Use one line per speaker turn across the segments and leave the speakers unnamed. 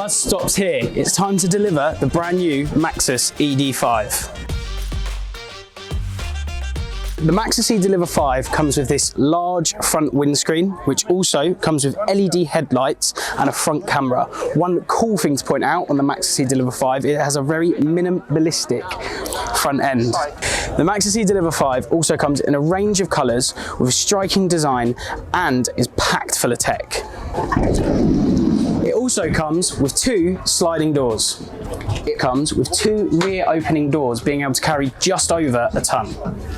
bus stops here. It's time to deliver the brand new MAXUS ED5. The MAXUS eDeliver 5 comes with this large front windscreen, which also comes with LED headlights and a front camera. One cool thing to point out on the MAXUS eDeliver 5, it has a very minimalistic front end. The MAXUS eDeliver 5 also comes in a range of colours with a striking design and is packed full of tech. It also comes with 2 sliding doors. It comes with 2 rear opening doors, being able to carry just over a ton.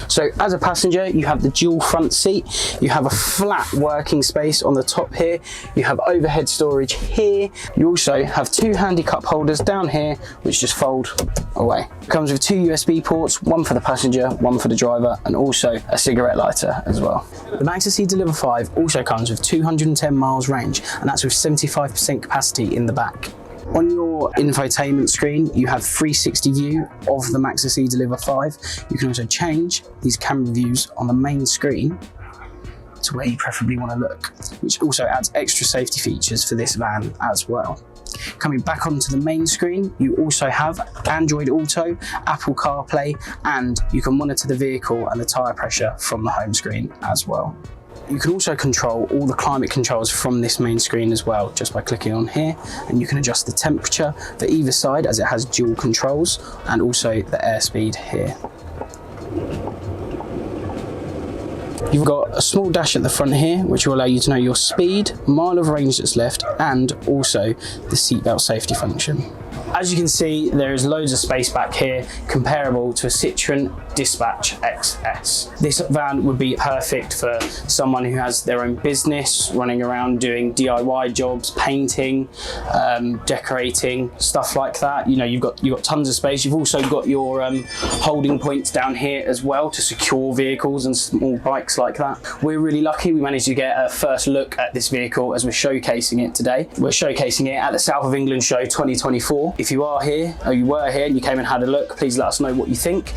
So as a passenger, you have the dual front seat, you have a flat working space on the top here, you have overhead storage here, you also have 2 handy cup holders down here, which just fold away. It comes with 2 USB ports, one for the passenger, one for the driver, and also a cigarette lighter as well. The MAXUS eDeliver 5 also comes with 210 miles range, and that's with 75% capacity in the back. On your infotainment screen, you have 360 view of the MAXUS eDeliver 5. You can also change these camera views on the main screen to where you preferably want to look, which also adds extra safety features for this van as well. Coming back onto the main screen, you also have Android Auto, Apple CarPlay, and you can monitor the vehicle and the tyre pressure from the home screen as well. You can also control all the climate controls from this main screen as well, just by clicking on here, and you can adjust the temperature for either side as it has dual controls, and also the airspeed here. You've got a small dash at the front here, which will allow you to know your speed, mile of range that's left, and also the seatbelt safety function. As you can see, there is loads of space back here, comparable to a Citroen Dispatch XS. This van would be perfect for someone who has their own business, running around doing DIY jobs, painting, decorating, stuff like that. You know, you've got tons of space. You've also got your holding points down here as well to secure vehicles and small bikes like that. We're really lucky we managed to get a first look at this vehicle as we're showcasing it today. We're showcasing it at the South of England Show 2024. If you are here, or you were here and you came and had a look, please let us know what you think.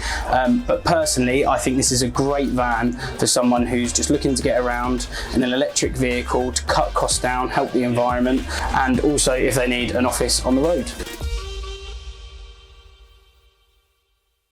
But personally, I think this is a great van for someone who's just looking to get around in an electric vehicle to cut costs down, help the environment, and also if they need an office on the road.